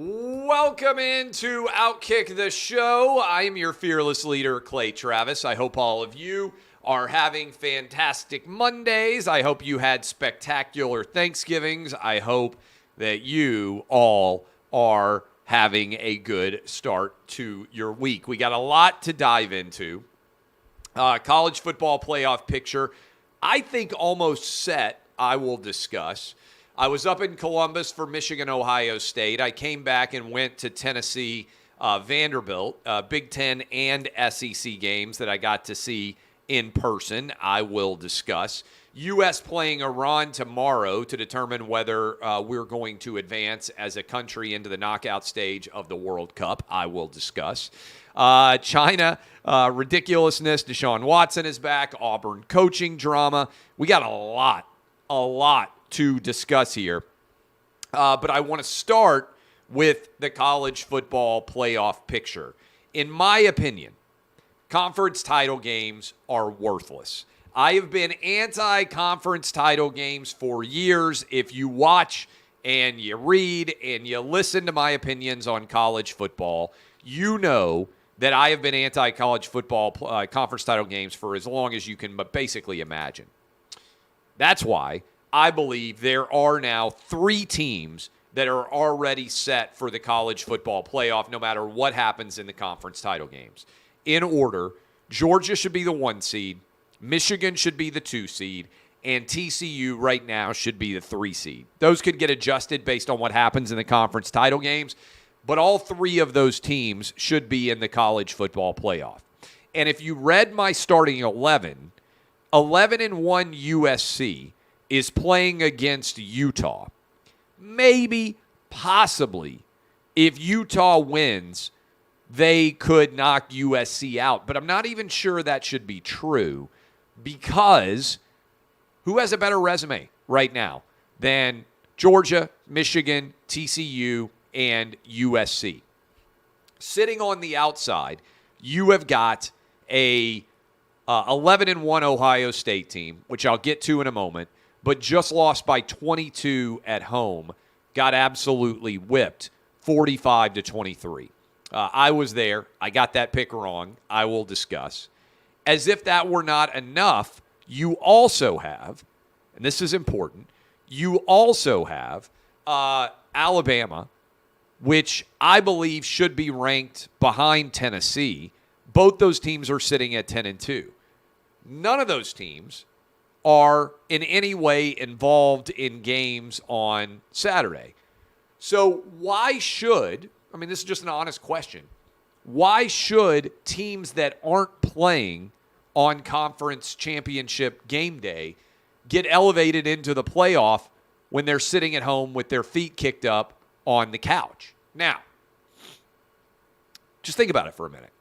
Welcome into OutKick the show. I am your fearless leader, Clay Travis. I hope all of you are having fantastic Mondays. I hope you had spectacular Thanksgivings. I hope that you all are having a good start to your week. We got a lot to dive into. College football playoff picture, I think almost set, I will discuss. I was up in Columbus for Michigan-Ohio State. I came back and went to Tennessee, Vanderbilt, Big Ten and SEC games that I got to see in person. I will discuss. U.S. playing Iran tomorrow to determine whether we're going to advance as a country into the knockout stage of the World Cup. I will discuss. China, ridiculousness. DeSean Watson is back. Auburn coaching drama. We got a lot to discuss here. But I want to start with the college football playoff picture. In my opinion, conference title games are worthless. I have been anti-conference title games for years. If you watch and you read and you listen to my opinions on college football, you know that I have been anti-college football conference title games for as long as you can basically imagine. That's why I believe there are now 3 teams that are already set for the college football playoff no matter what happens in the conference title games. In order, Georgia should be the 1 seed, Michigan should be the 2 seed, and TCU right now should be the 3 seed. Those could get adjusted based on what happens in the conference title games, but all 3 of those teams should be in the college football playoff. And if you read my starting 11, 11-1 USC is playing against Utah. Maybe, possibly, if Utah wins, they could knock USC out. But I'm not even sure that should be true because who has a better resume right now than Georgia, Michigan, TCU, and USC? Sitting on the outside, you have got a 11-1 Ohio State team, which I'll get to in a moment, but just lost by 22 at home, got absolutely whipped 45-23. I was there. I got that pick wrong. I will discuss. As if that were not enough, you also have, and this is important, you also have Alabama, which I believe should be ranked behind Tennessee. Both those teams are sitting at 10-2. None of those teams are in any way involved in games on Saturday. So why should, this is just an honest question, why should teams that aren't playing on conference championship game day get elevated into the playoff when they're sitting at home with their feet kicked up on the couch? Now, just think about it for a minute.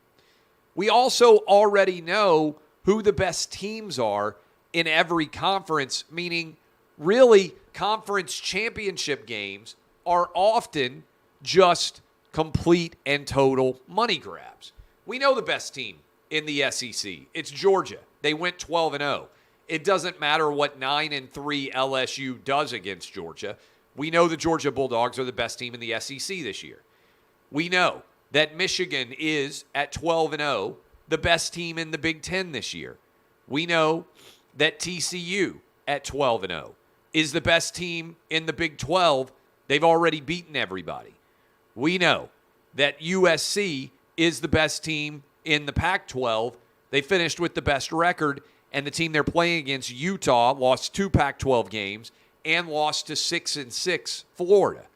We also already know who the best teams are in every conference, meaning really conference championship games are often just complete and total money grabs. We know the best team in the SEC. It's Georgia. They went 12-0. It doesn't matter what 9-3 LSU does against Georgia. We know the Georgia Bulldogs are the best team in the SEC this year. We know that Michigan is at 12-0, the best team in the Big Ten this year. We know that TCU at 12-0 is the best team in the Big 12. They've already beaten everybody. We know that USC is the best team in the Pac-12. They finished with the best record, and the team they're playing against, Utah, lost 2 Pac-12 games and lost to 6-6 Florida.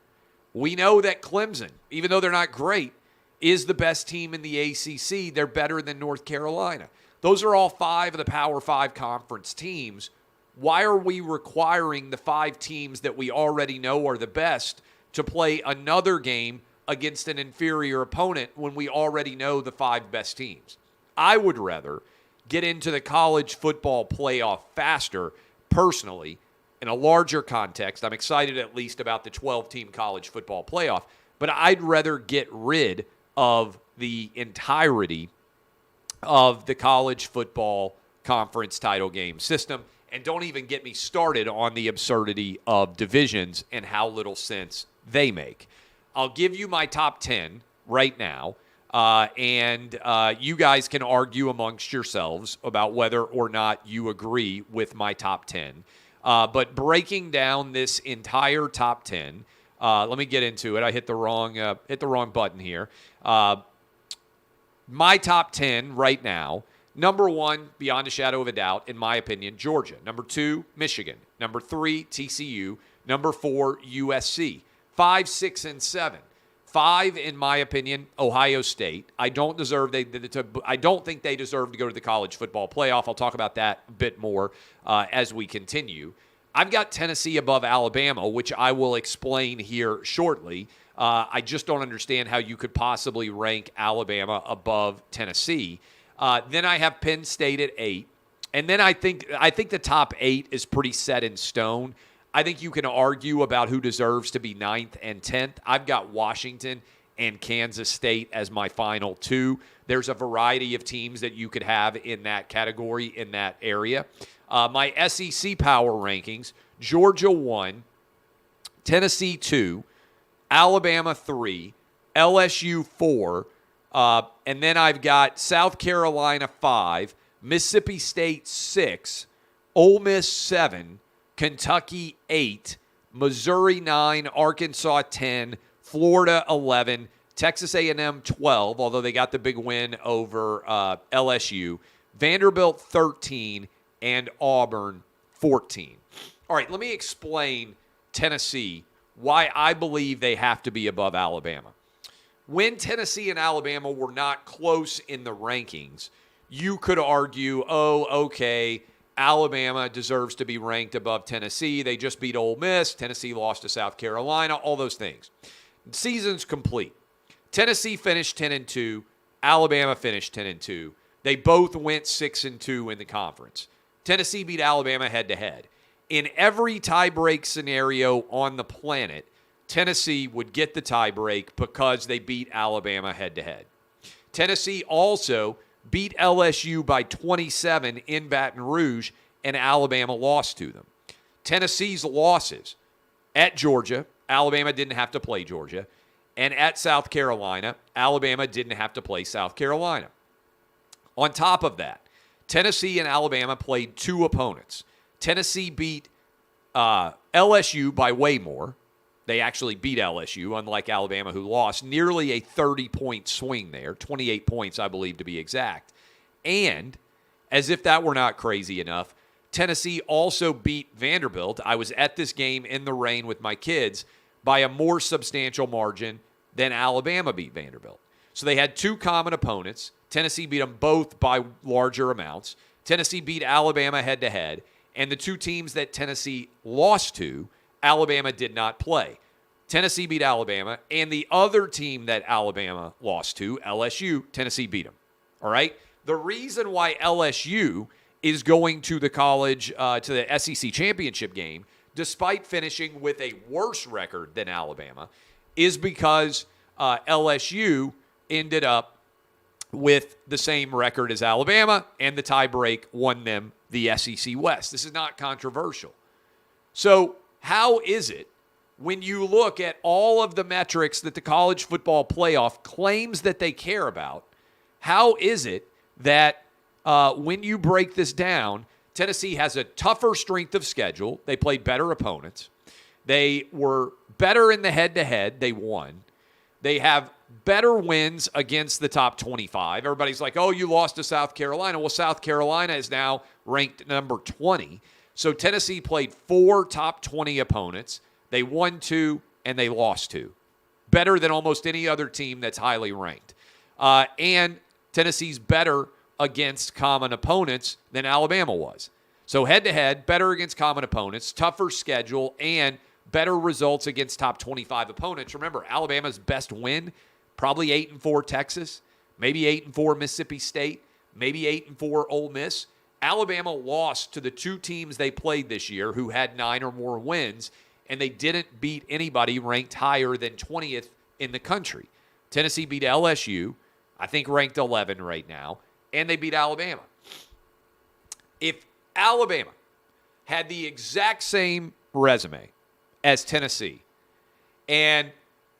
We know that Clemson, even though they're not great, is the best team in the ACC. They're better than North Carolina. Those are all 5 of the Power 5 conference teams. Why are we requiring the 5 teams that we already know are the best to play another game against an inferior opponent when we already know the 5 best teams? I would rather get into the college football playoff faster, personally, in a larger context. I'm excited at least about the 12-team college football playoff, but I'd rather get rid of the entirety of the college football conference title game system. And don't even get me started on the absurdity of divisions and how little sense they make. I'll give you my top 10 right now, and you guys can argue amongst yourselves about whether or not you agree with my top 10. But breaking down this entire top 10, let me get into it. I hit the wrong button here. My top 10 right now. Number 1, beyond a shadow of a doubt, in my opinion, Georgia. Number 2, Michigan. Number 3, TCU. Number 4, USC. 5, 6, and 7. 5, in my opinion, Ohio State. I don't think they deserve to go to the college football playoff. I'll talk about that a bit more as we continue. I've got Tennessee above Alabama, which I will explain here shortly. I just don't understand how you could possibly rank Alabama above Tennessee. Then I have Penn State at 8. And then I think the top 8 is pretty set in stone. I think you can argue about who deserves to be 9th and 10th. I've got Washington and Kansas State as my final 2. There's a variety of teams that you could have in that category, in that area. My SEC power rankings, Georgia 1, Tennessee 2, Alabama 3, LSU 4, and then I've got South Carolina 5, Mississippi State 6, Ole Miss 7, Kentucky 8, Missouri 9, Arkansas 10, Florida 11, Texas A&M 12, although they got the big win over LSU, Vanderbilt 13, and Auburn 14. All right, let me explain Tennessee, why I believe they have to be above Alabama. When Tennessee and Alabama were not close in the rankings, you could argue, okay, Alabama deserves to be ranked above Tennessee. They just beat Ole Miss. Tennessee lost to South Carolina, all those things. Season's complete. Tennessee finished 10-2. Alabama finished 10-2. They both went 6-2 in the conference. Tennessee beat Alabama head-to-head. In every tie-break scenario on the planet, Tennessee would get the tie-break because they beat Alabama head-to-head. Tennessee also beat LSU by 27 in Baton Rouge, and Alabama lost to them. Tennessee's losses at Georgia, Alabama didn't have to play Georgia, and at South Carolina, Alabama didn't have to play South Carolina. On top of that, Tennessee and Alabama played 2 opponents. Tennessee beat LSU by way more. They actually beat LSU, unlike Alabama, who lost nearly a 30-point swing there, 28 points, I believe, to be exact. And, as if that were not crazy enough, Tennessee also beat Vanderbilt. I was at this game in the rain with my kids by a more substantial margin than Alabama beat Vanderbilt. So they had 2 common opponents. Tennessee beat them both by larger amounts. Tennessee beat Alabama head-to-head. And the 2 teams that Tennessee lost to, Alabama did not play. Tennessee beat Alabama, and the other team that Alabama lost to, LSU, Tennessee beat them. All right? The reason why LSU is going to the to the SEC championship game, despite finishing with a worse record than Alabama, is because LSU ended up with the same record as Alabama, and the tiebreak won them the SEC West. This is not controversial. So how is it when you look at all of the metrics that the college football playoff claims that they care about, how is it that when you break this down, Tennessee has a tougher strength of schedule. They played better opponents. They were better in the head-to-head. They won. They have better wins against the top 25. Everybody's like, oh, you lost to South Carolina. Well, South Carolina is now ranked number 20. So Tennessee played 4 top 20 opponents. They won 2, and they lost 2. Better than almost any other team that's highly ranked. And Tennessee's better against common opponents than Alabama was. So head-to-head, better against common opponents, tougher schedule, and better results against top 25 opponents. Remember, Alabama's best win, probably 8-4 Texas, maybe 8-4 Mississippi State, maybe 8-4 Ole Miss. Alabama lost to the 2 teams they played this year who had 9 or more wins, and they didn't beat anybody ranked higher than 20th in the country. Tennessee beat LSU, I think ranked 11 right now, and they beat Alabama. If Alabama had the exact same resume as Tennessee and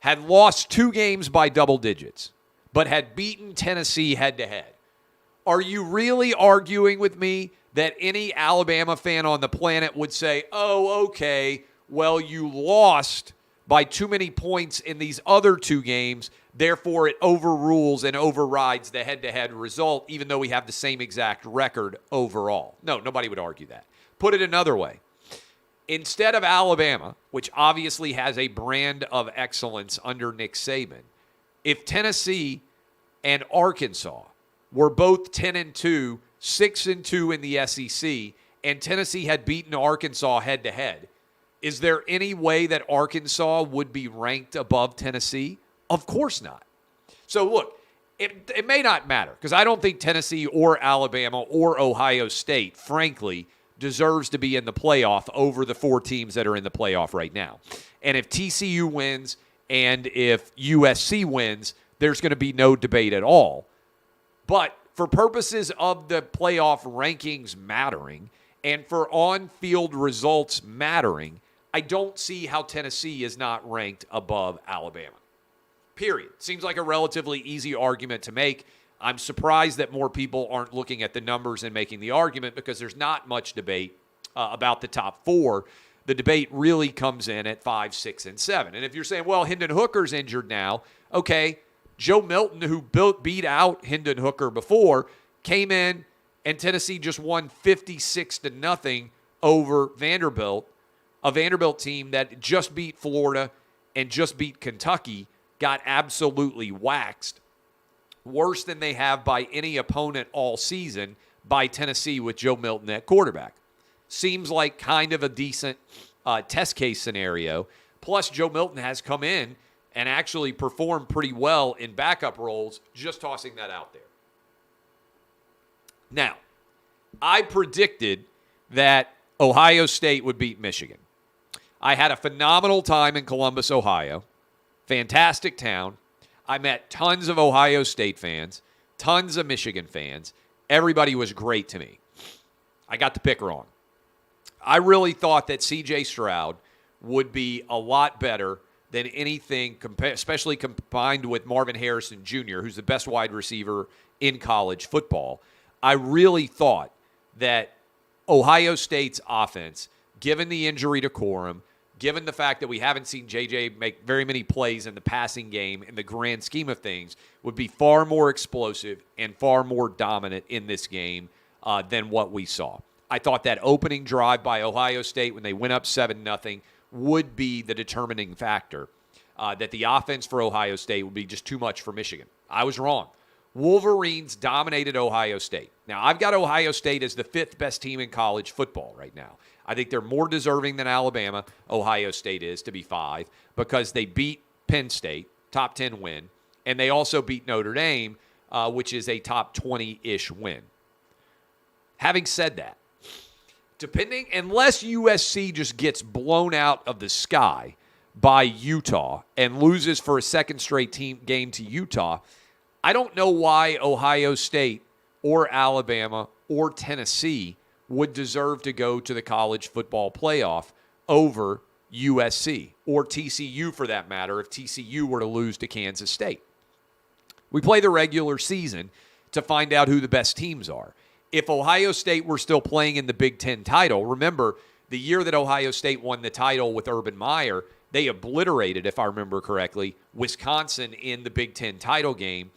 had lost 2 games by double digits, but had beaten Tennessee head-to-head. Are you really arguing with me that any Alabama fan on the planet would say, oh, okay, well, you lost by too many points in these other 2 games, therefore it overrules and overrides the head-to-head result, even though we have the same exact record overall? No, nobody would argue that. Put it another way. Instead of Alabama, which obviously has a brand of excellence under Nick Saban, if Tennessee and Arkansas were both 10-2, 6-2 in the SEC, and Tennessee had beaten Arkansas head-to-head, is there any way that Arkansas would be ranked above Tennessee? Of course not. So look, it may not matter, because I don't think Tennessee or Alabama or Ohio State, frankly, deserves to be in the playoff over the 4 teams that are in the playoff right now. And if TCU wins and if USC wins, there's going to be no debate at all. But for purposes of the playoff rankings mattering and for on-field results mattering, I don't see how Tennessee is not ranked above Alabama. Period. Seems like a relatively easy argument to make. I'm surprised that more people aren't looking at the numbers and making the argument, because there's not much debate about the top 4. The debate really comes in at 5, 6, and 7. And if you're saying, well, Hendon Hooker's injured now, okay, Joe Milton, who beat out Hendon Hooker before, came in and Tennessee just won 56-0 over Vanderbilt, a Vanderbilt team that just beat Florida and just beat Kentucky, got absolutely waxed. Worse than they have by any opponent all season by Tennessee with Joe Milton at quarterback. Seems like kind of a decent test case scenario. Plus, Joe Milton has come in and actually performed pretty well in backup roles, just tossing that out there. Now, I predicted that Ohio State would beat Michigan. I had a phenomenal time in Columbus, Ohio. Fantastic town. I met tons of Ohio State fans, tons of Michigan fans. Everybody was great to me. I got the pick wrong. I really thought that C.J. Stroud would be a lot better than anything, especially combined with Marvin Harrison Jr., who's the best wide receiver in college football. I really thought that Ohio State's offense, given the injury to Corum, given the fact that we haven't seen J.J. make very many plays in the passing game in the grand scheme of things, would be far more explosive and far more dominant in this game than what we saw. I thought that opening drive by Ohio State when they went up 7-0 would be the determining factor, that the offense for Ohio State would be just too much for Michigan. I was wrong. Wolverines dominated Ohio State. Now, I've got Ohio State as the 5th best team in college football right now. I think they're more deserving than Alabama, Ohio State is, to be 5, because they beat Penn State, top 10 win, and they also beat Notre Dame, which is a top 20-ish win. Having said that, unless USC just gets blown out of the sky by Utah and loses for a second straight game to Utah, I don't know why Ohio State or Alabama or Tennessee would deserve to go to the college football playoff over USC or TCU, for that matter, if TCU were to lose to Kansas State. We play the regular season to find out who the best teams are. If Ohio State were still playing in the Big Ten title, remember, the year that Ohio State won the title with Urban Meyer, they obliterated, if I remember correctly, Wisconsin in the Big Ten title game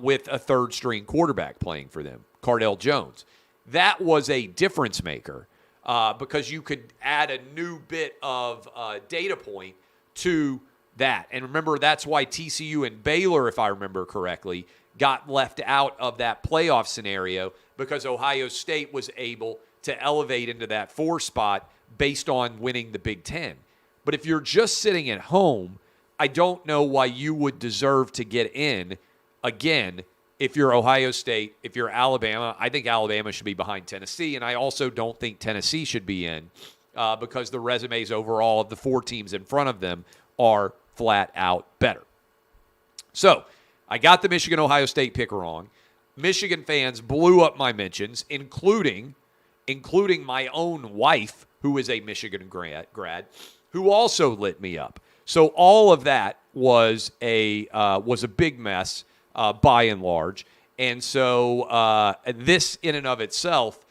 with a third-string quarterback playing for them, Cardell Jones. That was a difference maker because you could add a new bit of data point to that. And remember, that's why TCU and Baylor, if I remember correctly, got left out of that playoff scenario, because Ohio State was able to elevate into that 4 spot based on winning the Big Ten. But if you're just sitting at home, I don't know why you would deserve to get in. Again, if you're Ohio State, if you're Alabama, I think Alabama should be behind Tennessee, and I also don't think Tennessee should be in because the resumes overall of the 4 teams in front of them are flat out better. So I got the Michigan-Ohio State pick wrong. Michigan fans blew up my mentions, including my own wife, who is a Michigan grad, who also lit me up. So all of that was a big mess by and large. And so this in and of itself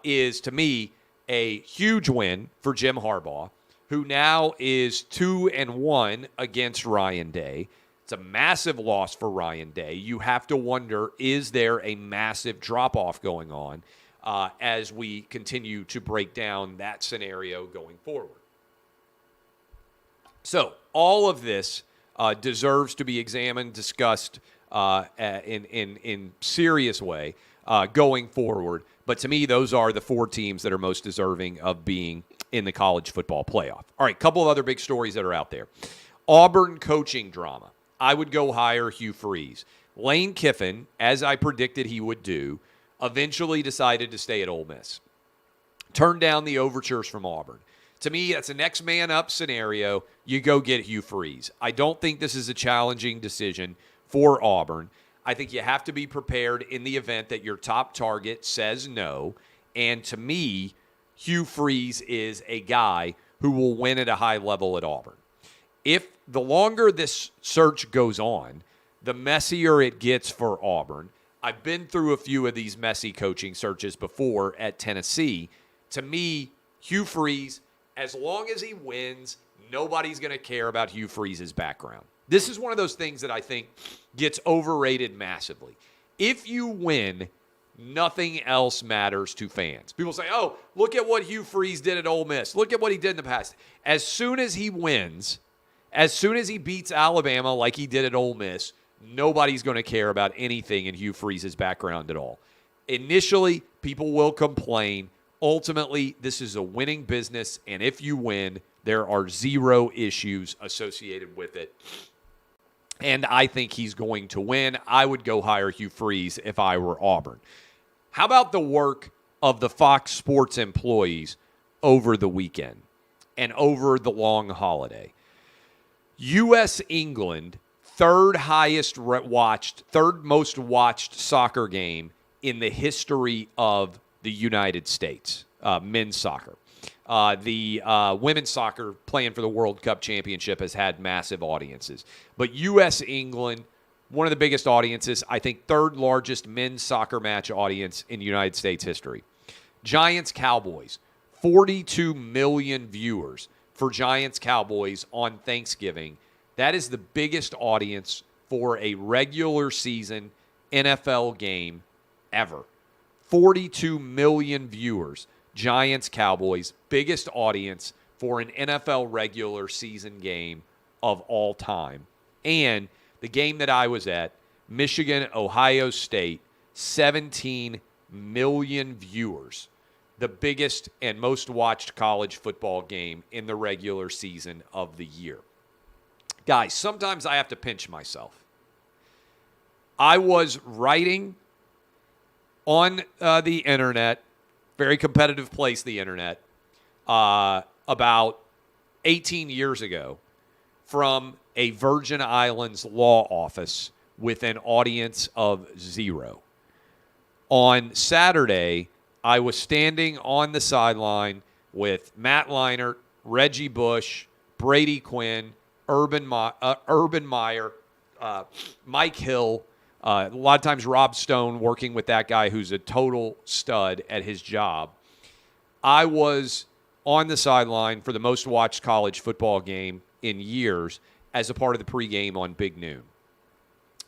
is, to me, a huge win for Jim Harbaugh, who now is 2-1 against Ryan Day. It's a massive loss for Ryan Day. You have to wonder, is there a massive drop-off going on as we continue to break down that scenario going forward? So all of this deserves to be examined, discussed in serious way going forward. But to me, those are the 4 teams that are most deserving of being in the college football playoff. All right, a couple of other big stories that are out there. Auburn coaching drama. I would go hire Hugh Freeze. Lane Kiffin, as I predicted he would do, eventually decided to stay at Ole Miss. Turned down the overtures from Auburn. To me, that's a next man up scenario. You go get Hugh Freeze. I don't think this is a challenging decision for Auburn. I think you have to be prepared in the event that your top target says no. And to me, Hugh Freeze is a guy who will win at a high level at Auburn. If the longer this search goes on, the messier it gets for Auburn. I've been through a few of these messy coaching searches before at Tennessee. To me, Hugh Freeze, as long as he wins, nobody's going to care about Hugh Freeze's background. This is one of those things that I think gets overrated massively. If you win, nothing else matters to fans. People say, oh, look at what Hugh Freeze did at Ole Miss. Look at what he did in the past. As soon as he wins, as soon as he beats Alabama like he did at Ole Miss, nobody's going to care about anything in Hugh Freeze's background at all. Initially, people will complain. Ultimately, this is a winning business, and if you win, there are zero issues associated with it. And I think he's going to win. I would go hire Hugh Freeze if I were Auburn. How about the work of the Fox Sports employees over the weekend and over the long holiday? U.S.-England, third most watched soccer game in the history of the United States, men's soccer. The women's soccer playing for the World Cup Championship has had massive audiences. But U.S.-England, one of the biggest audiences, I think third largest men's soccer match audience in United States history. Giants-Cowboys, 42 million viewers for Giants-Cowboys on Thanksgiving. That is the biggest audience for a regular season NFL game ever. 42 million viewers. Giants-Cowboys, biggest audience for an NFL regular season game of all time. And the game that I was at, Michigan-Ohio State, 17 million viewers. The biggest and most watched college football game in the regular season of the year. Guys, sometimes I have to pinch myself. I was writing on the internet, very competitive place, the internet, about 18 years ago from a Virgin Islands law office with an audience of 0. On Saturday, I was standing on the sideline with Matt Leinart, Reggie Bush, Brady Quinn, Urban Meyer, Mike Hill, a lot of times Rob Stone working with that guy who's a total stud at his job. I was on the sideline for the most watched college football game in years as a part of the pregame on Big Noon.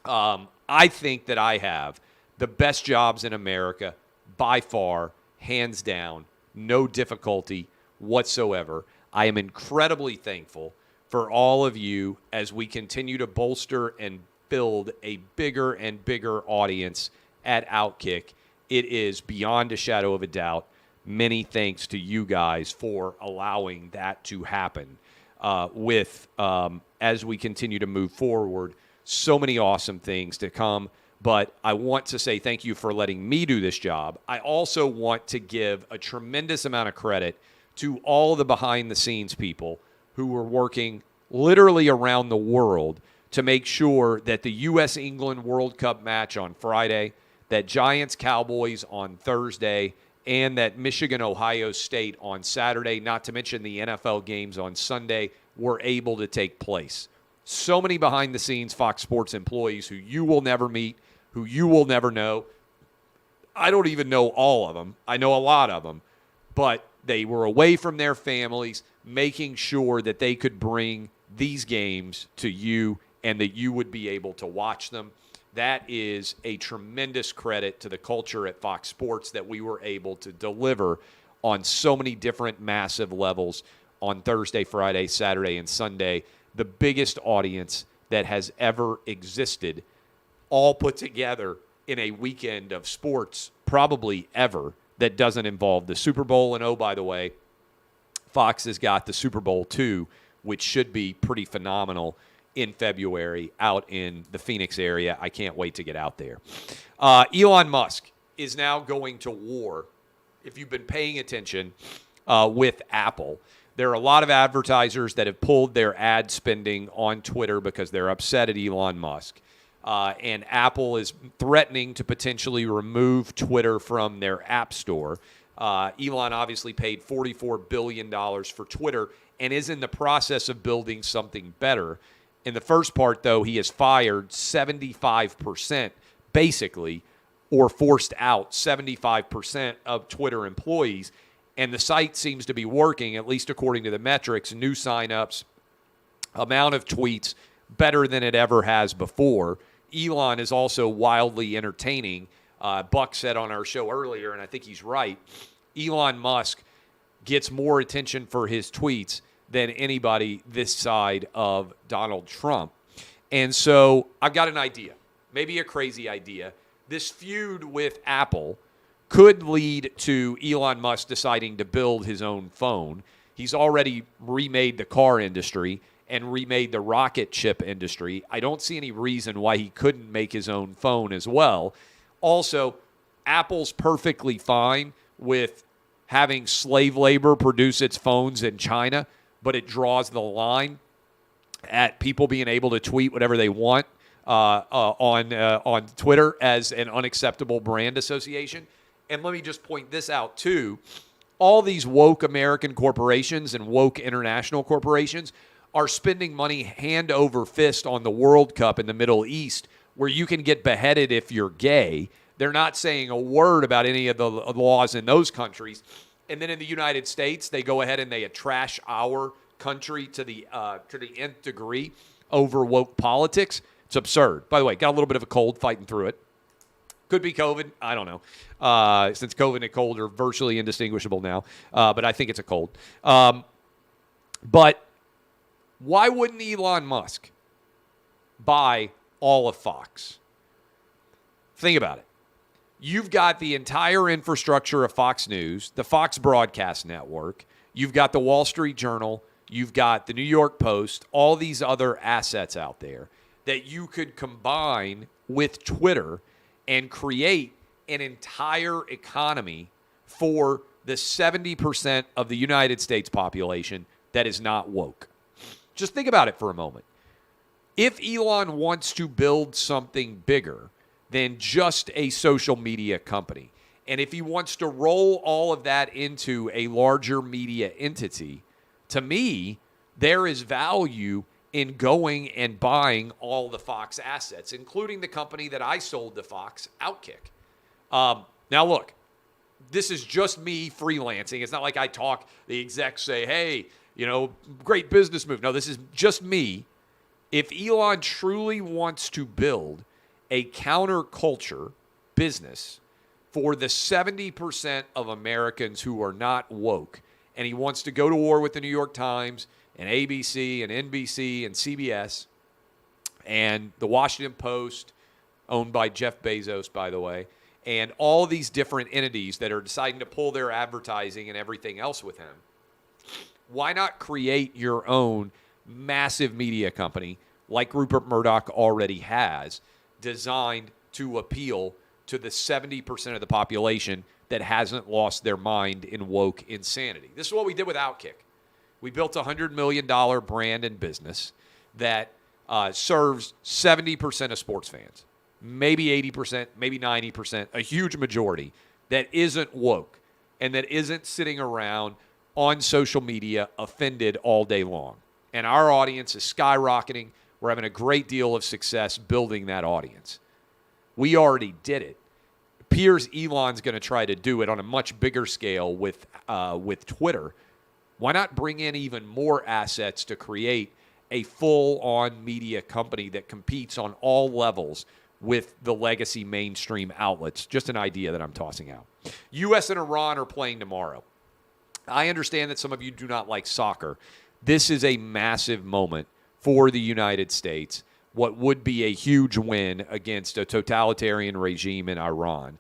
I think that I have the best jobs in America by far, hands down, no difficulty whatsoever. I am incredibly thankful for all of you as we continue to bolster and build a bigger and bigger audience at OutKick. It is beyond a shadow of a doubt. Many thanks to you guys for allowing that to happen as we continue to move forward. So many awesome things to come. But I want to say thank you for letting me do this job. I also want to give a tremendous amount of credit to all the behind-the-scenes people who were working literally around the world to make sure that the U.S.-England World Cup match on Friday, that Giants-Cowboys on Thursday, and that Michigan-Ohio State on Saturday, not to mention the NFL games on Sunday, were able to take place. So many behind-the-scenes Fox Sports employees who you will never meet, who you will never know. I don't even know all of them. I know a lot of them. But they were away from their families, making sure that they could bring these games to you and that you would be able to watch them. That is a tremendous credit to the culture at Fox Sports that we were able to deliver on so many different massive levels on Thursday, Friday, Saturday, and Sunday. The biggest audience that has ever existed, all put together in a weekend of sports, probably ever, that doesn't involve the Super Bowl. And oh, by the way, Fox has got the Super Bowl II, which should be pretty phenomenal in February out in the Phoenix area. I can't wait to get out there. Elon Musk is now going to war, if you've been paying attention, with Apple. There are a lot of advertisers that have pulled their ad spending on Twitter because they're upset at Elon Musk. And Apple is threatening to potentially remove Twitter from their app store. Elon obviously paid $44 billion for Twitter and is in the process of building something better. In the first part, though, he has fired 75%, basically, or forced out 75% of Twitter employees. And the site seems to be working, at least according to the metrics, new signups, amount of tweets, better than it ever has before. Elon is also wildly entertaining. Buck said on our show earlier, and I think he's right, Elon Musk gets more attention for his tweets than anybody this side of Donald Trump. And so I've got an idea, maybe a crazy idea. This feud with Apple could lead to Elon Musk deciding to build his own phone. He's already remade the car industry and remade the rocket ship industry. I don't see any reason why he couldn't make his own phone as well. Also, Apple's perfectly fine with having slave labor produce its phones in China, but it draws the line at people being able to tweet whatever they want on Twitter as an unacceptable brand association. And let me just point this out, too. All these woke American corporations and woke international corporations are spending money hand over fist on the World Cup in the Middle East, where you can get beheaded if you're gay. They're not saying a word about any of the laws in those countries. And then in the United States, they go ahead and they trash our country to the nth degree over woke politics. It's absurd. By the way, got a little bit of a cold, fighting through it. Could be COVID. I don't know. Since COVID and cold are virtually indistinguishable now. But I think it's a cold. But why wouldn't Elon Musk buy all of Fox? Think about it. You've got the entire infrastructure of Fox News, the Fox Broadcast Network. You've got the Wall Street Journal. You've got the New York Post, all these other assets out there that you could combine with Twitter and create an entire economy for the 70% of the United States population that is not woke. Just think about it for a moment. If Elon wants to build something bigger than just a social media company, and if he wants to roll all of that into a larger media entity, to me, there is value in going and buying all the Fox assets, including the company that I sold to Fox, OutKick. Now, look, this is just me freelancing. It's not like I talk, the execs say, hey, great business move. No, this is just me. If Elon truly wants to build a counterculture business for the 70% of Americans who are not woke, and he wants to go to war with the New York Times and ABC and NBC and CBS and the Washington Post, owned by Jeff Bezos, by the way, and all these different entities that are deciding to pull their advertising and everything else with him, why not create your own massive media company like Rupert Murdoch already has, designed to appeal to the 70% of the population that hasn't lost their mind in woke insanity? This is what we did with OutKick. We built a $100 million brand and business that serves 70% of sports fans, maybe 80%, maybe 90%, a huge majority that isn't woke and that isn't sitting around on social media offended all day long. And our audience is skyrocketing. We're having a great deal of success building that audience. We already did it. It appears Elon's going to try to do it on a much bigger scale with Twitter. Why not bring in even more assets to create a full-on media company that competes on all levels with the legacy mainstream outlets? Just an idea that I'm tossing out. U.S. and Iran are playing tomorrow. I understand that some of you do not like soccer. This is a massive moment for the United States, what would be a huge win against a totalitarian regime in Iran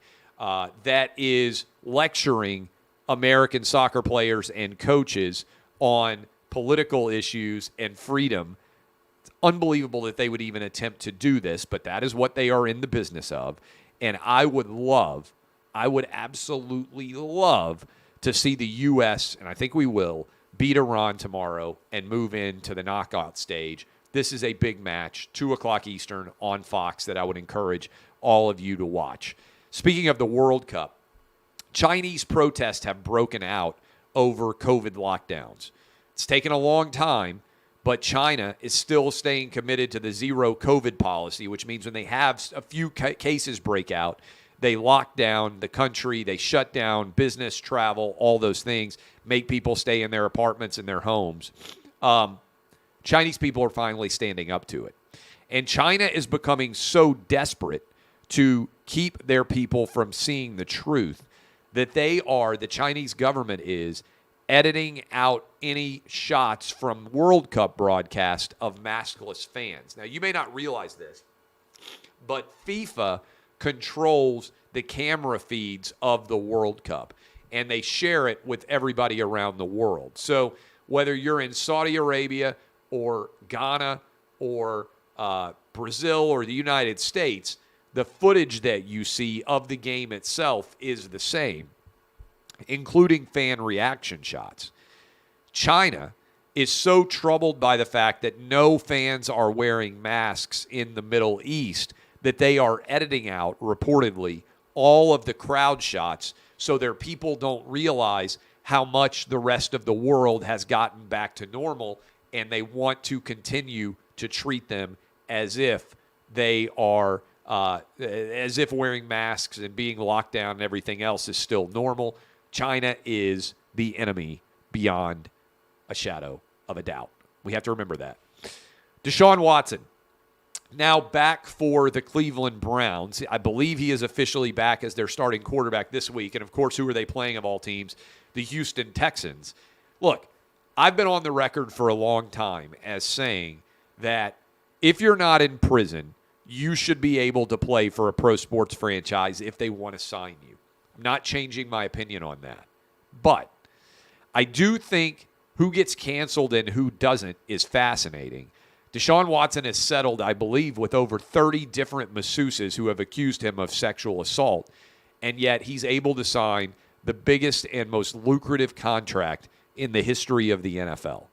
that is lecturing American soccer players and coaches on political issues and freedom. It's unbelievable that they would even attempt to do this, but that is what they are in the business of. And I would absolutely love to see the U.S., and I think we will, beat Iran tomorrow and move into the knockout stage. This is a big match, 2 o'clock Eastern on Fox, that I would encourage all of you to watch. Speaking of the World Cup, Chinese protests have broken out over COVID lockdowns. It's taken a long time, but China is still staying committed to the zero COVID policy, which means when they have a few cases break out, they lock down the country, they shut down business, travel, all those things, make people stay in their apartments and their homes. Chinese people are finally standing up to it. And China is becoming so desperate to keep their people from seeing the truth that the Chinese government is editing out any shots from World Cup broadcast of maskless fans. Now, you may not realize this, but FIFA controls the camera feeds of the World Cup, and they share it with everybody around the world. So whether you're in Saudi Arabia or Ghana or Brazil or the United States, the footage that you see of the game itself is the same, including fan reaction shots. China is so troubled by the fact that no fans are wearing masks in the Middle East that they are editing out, reportedly, all of the crowd shots so their people don't realize how much the rest of the world has gotten back to normal, and they want to continue to treat them as if they are as if wearing masks and being locked down and everything else is still normal. China is the enemy beyond a shadow of a doubt. We have to remember that. DeSean Watson, now back for the Cleveland Browns. I believe he is officially back as their starting quarterback this week. And, of course, who are they playing of all teams? The Houston Texans. Look, I've been on the record for a long time as saying that if you're not in prison, you should be able to play for a pro sports franchise if they want to sign you. I'm not changing my opinion on that. But I do think who gets canceled and who doesn't is fascinating. DeSean Watson has settled, I believe, with over 30 different masseuses who have accused him of sexual assault, and yet he's able to sign the biggest and most lucrative contract in the history of the NFL.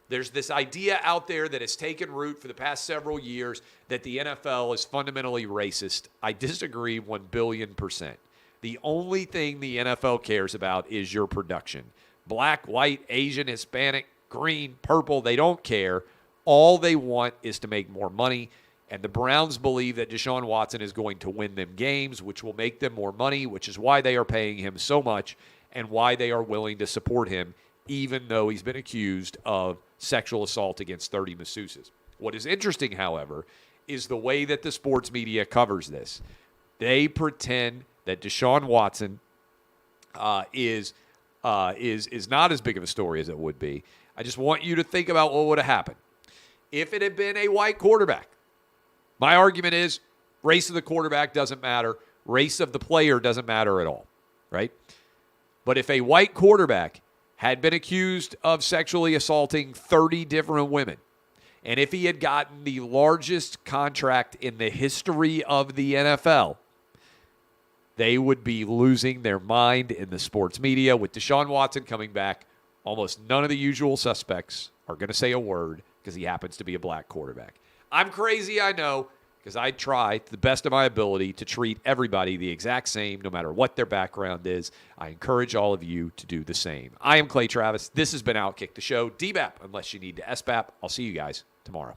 There's this idea out there that has taken root for the past several years that the NFL is fundamentally racist. I disagree 1 billion%. The only thing the NFL cares about is your production. Black, white, Asian, Hispanic, green, purple, they don't care. All they want is to make more money, and the Browns believe that DeSean Watson is going to win them games, which will make them more money, which is why they are paying him so much and why they are willing to support him, even though he's been accused of sexual assault against 30 masseuses. What is interesting, however, is the way that the sports media covers this. They pretend that DeSean Watson is not as big of a story as it would be. I just want you to think about what would have happened if it had been a white quarterback. My argument is race of the quarterback doesn't matter. Race of the player doesn't matter at all, right? But if a white quarterback had been accused of sexually assaulting 30 different women, and if he had gotten the largest contract in the history of the NFL, they would be losing their mind in the sports media. With DeSean Watson coming back, almost none of the usual suspects are going to say a word because he happens to be a black quarterback. I'm crazy, I know, because I try to the best of my ability to treat everybody the exact same, no matter what their background is. I encourage all of you to do the same. I am Clay Travis. This has been OutKick the Show. DBAP, unless you need to SBAP. I'll see you guys tomorrow.